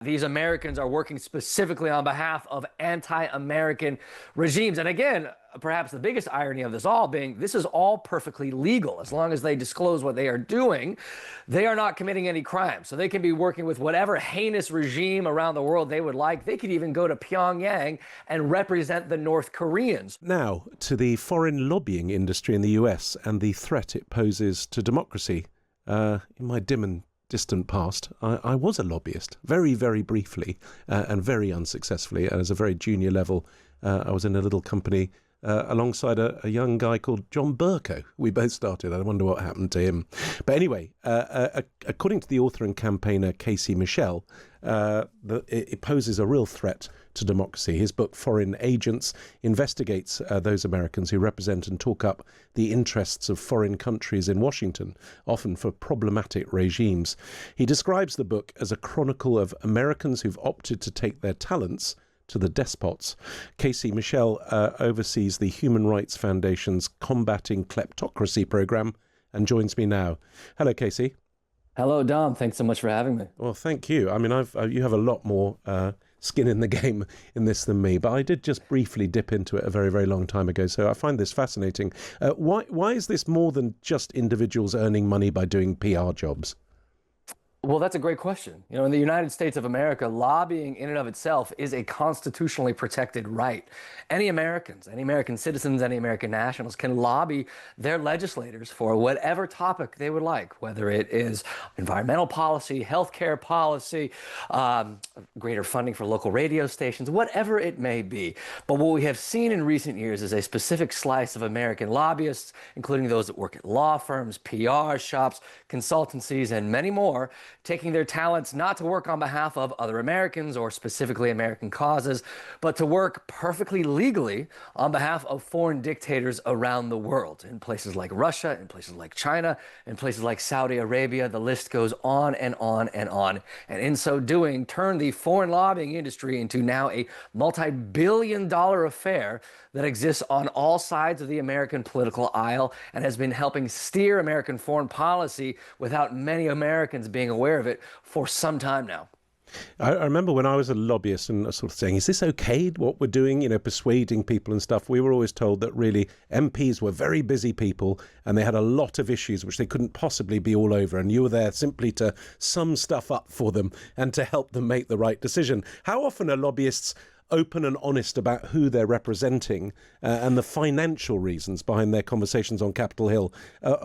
these Americans are working specifically on behalf of anti-American regimes. And again, perhaps the biggest irony of this all being this is all perfectly legal. As long as they disclose what they are doing, they are not committing any crime. So they can be working with whatever heinous regime around the world they would like. They could even go to Pyongyang and represent the North Koreans. Now, to the foreign lobbying industry in the US and the threat it poses to democracy. In my dim and distant past, I was a lobbyist, very, very briefly and very unsuccessfully. And as a very junior level, I was in a little company alongside a young guy called John Burko. We both started. I wonder what happened to him. But anyway, according to the author and campaigner Casey Michel, it poses a real threat to democracy. His book, Foreign Agents, investigates those Americans who represent and talk up the interests of foreign countries in Washington, often for problematic regimes. He describes the book as a chronicle of Americans who've opted to take their talents to the despots. Casey Michel oversees the Human Rights Foundation's Combating Kleptocracy program and joins me now. Hello, Casey. Hello, Dom. Thanks so much for having me. Well, thank you. I mean, you have a lot more skin in the game in this than me, but I did just briefly dip into it a very, very long time ago, so I find this fascinating. Why is this more than just individuals earning money by doing PR jobs? Well, that's a great question. You know, in the United States of America, lobbying in and of itself is a constitutionally protected right. Any Americans, any American citizens, any American nationals can lobby their legislators for whatever topic they would like, whether it is environmental policy, healthcare policy, greater funding for local radio stations, whatever it may be. But what we have seen in recent years is a specific slice of American lobbyists, including those that work at law firms, PR shops, consultancies, and many more, taking their talents not to work on behalf of other Americans or specifically American causes, but to work perfectly legally on behalf of foreign dictators around the world, in places like Russia, in places like China, in places like Saudi Arabia. The list goes on and on and on. And in so doing, turn the foreign lobbying industry into now a multi-billion-dollar affair that exists on all sides of the American political aisle and has been helping steer American foreign policy without many Americans being aware of it for some time now. I remember when I was a lobbyist and sort of saying, is this okay, what we're doing, persuading people and stuff? We were always told that really MPs were very busy people and they had a lot of issues which they couldn't possibly be all over. And you were there simply to sum stuff up for them and to help them make the right decision. How often are lobbyists open and honest about who they're representing and the financial reasons behind their conversations on Capitol Hill?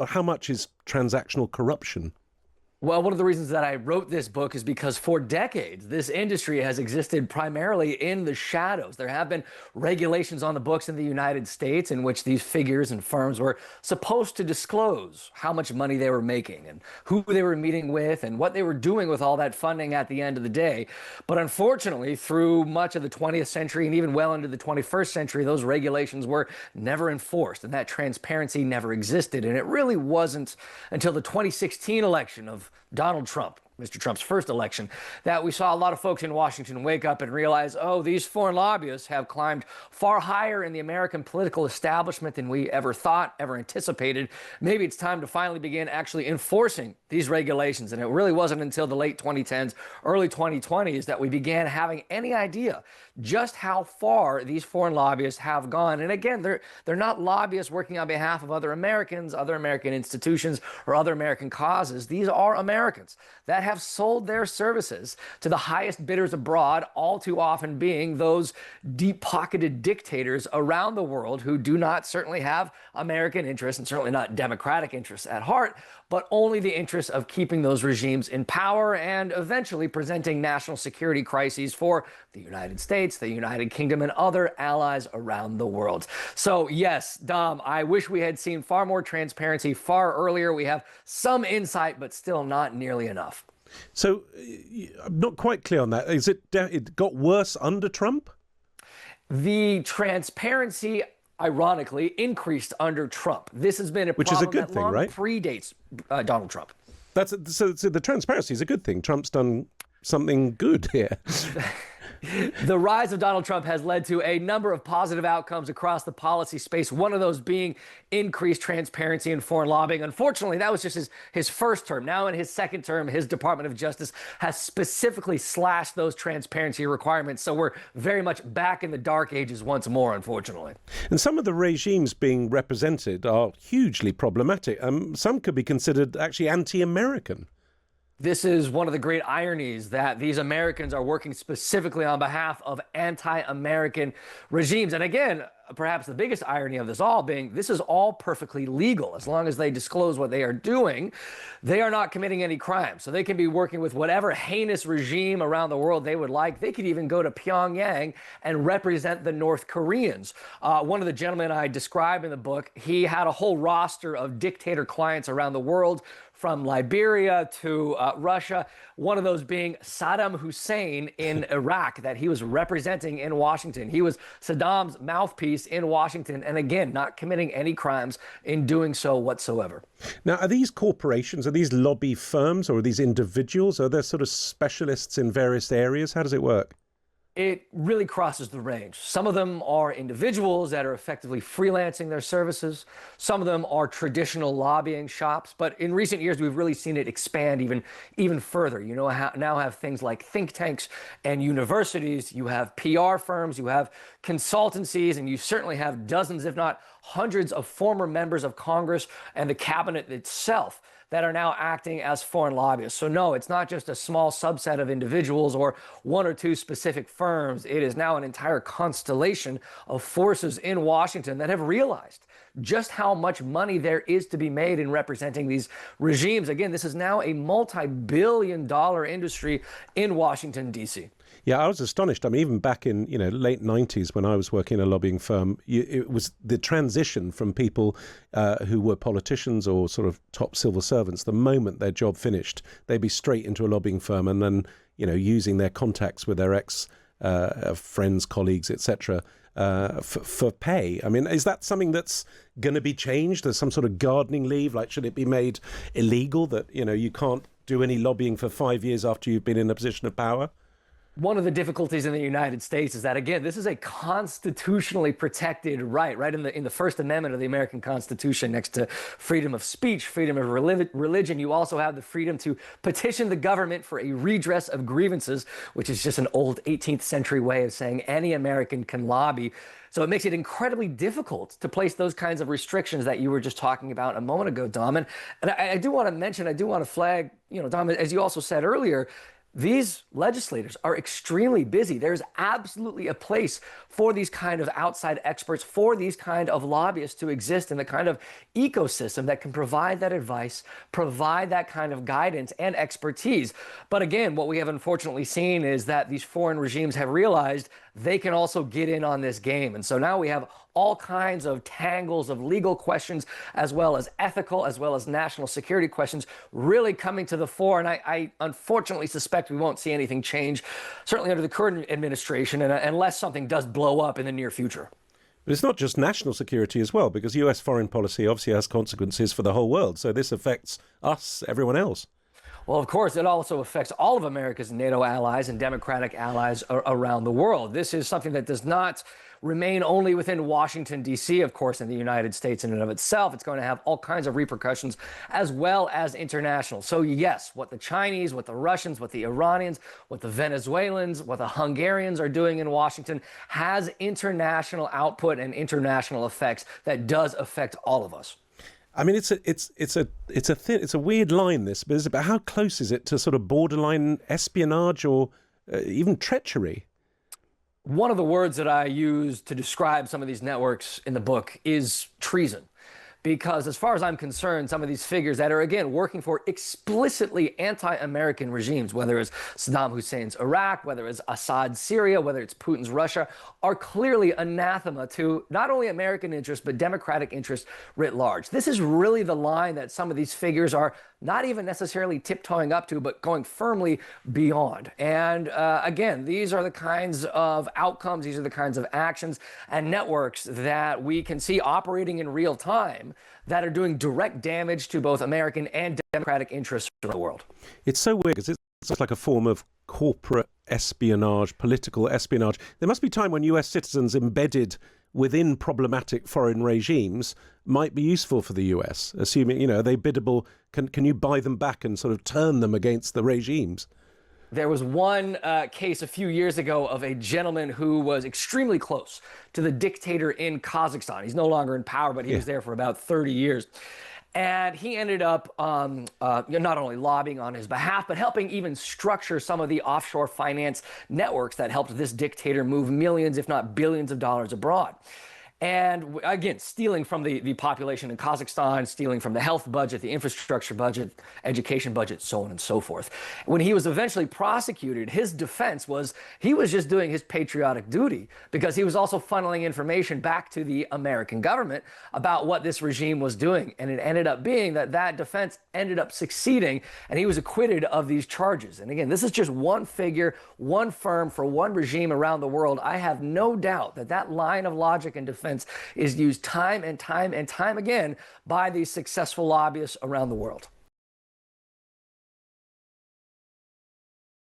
How much is transactional corruption? Well, one of the reasons that I wrote this book is because for decades, this industry has existed primarily in the shadows. There have been regulations on the books in the United States in which these figures and firms were supposed to disclose how much money they were making and who they were meeting with and what they were doing with all that funding at the end of the day. But unfortunately, through much of the 20th century and even well into the 21st century, those regulations were never enforced and that transparency never existed. And it really wasn't until the 2016 election of Donald Trump, Mr. Trump's first election, that we saw a lot of folks in Washington wake up and realize, oh, these foreign lobbyists have climbed far higher in the American political establishment than we ever thought, ever anticipated. Maybe it's time to finally begin actually enforcing these regulations. And it really wasn't until the late 2010s, early 2020s that we began having any idea just how far these foreign lobbyists have gone. And again, they're not lobbyists working on behalf of other Americans, other American institutions, or other American causes. These are Americans that have sold their services to the highest bidders abroad, all too often being those deep-pocketed dictators around the world who do not certainly have American interests and certainly not democratic interests at heart, but only the interests of keeping those regimes in power and eventually presenting national security crises for the United States, the United Kingdom, and other allies around the world. So yes, Dom, I wish we had seen far more transparency far earlier. We have some insight, but still not nearly enough. So I'm not quite clear on that. It got worse under Trump? The transparency, ironically, increased under Trump. This has been a Which is a problem good that thing, long right? predates Donald Trump. So the transparency is a good thing. Trump's done something good here. The rise of Donald Trump has led to a number of positive outcomes across the policy space, one of those being increased transparency in foreign lobbying. Unfortunately, that was just his first term. Now in his second term, his Department of Justice has specifically slashed those transparency requirements. So we're very much back in the dark ages once more, unfortunately. And some of the regimes being represented are hugely problematic. Some could be considered actually anti-American. This is one of the great ironies, that these Americans are working specifically on behalf of anti-American regimes. And again, perhaps the biggest irony of this all being this is all perfectly legal. As long as they disclose what they are doing, they are not committing any crime. So they can be working with whatever heinous regime around the world they would like. They could even go to Pyongyang and represent the North Koreans. One of the gentlemen I describe in the book, he had a whole roster of dictator clients around the world, from Liberia to Russia, one of those being Saddam Hussein in Iraq, that he was representing in Washington. He was Saddam's mouthpiece in Washington, and again, not committing any crimes in doing so whatsoever. Now, are these corporations, are these lobby firms, or are these individuals? Are there sort of specialists in various areas? How does it work? It really crosses the range. Some of them are individuals that are effectively freelancing their services. Some of them are traditional lobbying shops. But in recent years, we've really seen it expand even further. You know, now have things like think tanks and universities. You have PR firms. You have consultancies. And you certainly have dozens, if not hundreds, of former members of Congress and the cabinet itself that are now acting as foreign lobbyists. So no, it's not just a small subset of individuals or one or two specific firms. It is now an entire constellation of forces in Washington that have realized just how much money there is to be made in representing these regimes. Again, this is now a multi-billion-dollar industry in Washington, D.C. Yeah, I was astonished. I mean, even back in, late 90s when I was working in a lobbying firm, it was the transition from people who were politicians or sort of top civil servants. The moment their job finished, they'd be straight into a lobbying firm and then, using their contacts with their friends, colleagues, etc., for pay. I mean, is that something that's going to be changed? There's some sort of gardening leave? Like, should it be made illegal that, you can't do any lobbying for 5 years after you've been in a position of power? One of the difficulties in the United States is that, again, this is a constitutionally protected right in the First Amendment of the American Constitution. Next to freedom of speech, freedom of religion, you also have the freedom to petition the government for a redress of grievances, which is just an old 18th century way of saying any American can lobby. So it makes it incredibly difficult to place those kinds of restrictions that you were just talking about a moment ago, Dom. And I do want to flag, Dom, as you also said earlier, these legislators are extremely busy. There's absolutely a place for these kind of outside experts, for these kind of lobbyists to exist in the kind of ecosystem that can provide that advice, provide that kind of guidance and expertise. But again, what we have unfortunately seen is that these foreign regimes have realized they can also get in on this game. And so now we have all kinds of tangles of legal questions, as well as ethical, as well as national security questions really coming to the fore. And I unfortunately suspect we won't see anything change, certainly under the current administration, unless something does blow up in the near future. But it's not just national security as well, because US foreign policy obviously has consequences for the whole world. So this affects us, everyone else. Well, of course, it also affects all of America's NATO allies and democratic allies around the world. This is something that does not remain only within Washington, D.C., of course, in the United States in and of itself. It's going to have all kinds of repercussions as well as international. So yes, what the Chinese, what the Russians, what the Iranians, what the Venezuelans, what the Hungarians are doing in Washington has international output and international effects that does affect all of us. I mean, it's a weird line, this, but how close is it to sort of borderline espionage or even treachery? One of the words that I use to describe some of these networks in the book is treason. Because as far as I'm concerned, some of these figures that are, again, working for explicitly anti-American regimes, whether it's Saddam Hussein's Iraq, whether it's Assad's Syria, whether it's Putin's Russia, are clearly anathema to not only American interests, but democratic interests writ large. This is really the line that some of these figures are not even necessarily tiptoeing up to, but going firmly beyond. And again, these are the kinds of outcomes, these are the kinds of actions and networks that we can see operating in real time that are doing direct damage to both American and democratic interests around the world. It's so weird because it's like a form of corporate espionage, political espionage. There must be time when US citizens embedded within problematic foreign regimes might be useful for the US, assuming, are they biddable? Can you buy them back and sort of turn them against the regimes? There was one case a few years ago of a gentleman who was extremely close to the dictator in Kazakhstan. He's no longer in power, but he was there for about 30 years. And he ended up not only lobbying on his behalf, but helping even structure some of the offshore finance networks that helped this dictator move millions, if not billions of dollars abroad. And again, stealing from the population in Kazakhstan, stealing from the health budget, the infrastructure budget, education budget, so on and so forth. When he was eventually prosecuted, his defense was he was just doing his patriotic duty because he was also funneling information back to the American government about what this regime was doing. And it ended up being that defense ended up succeeding, and he was acquitted of these charges. And again, this is just one figure, one firm for one regime around the world. I have no doubt that line of logic and defense is used time and time and time again by these successful lobbyists around the world.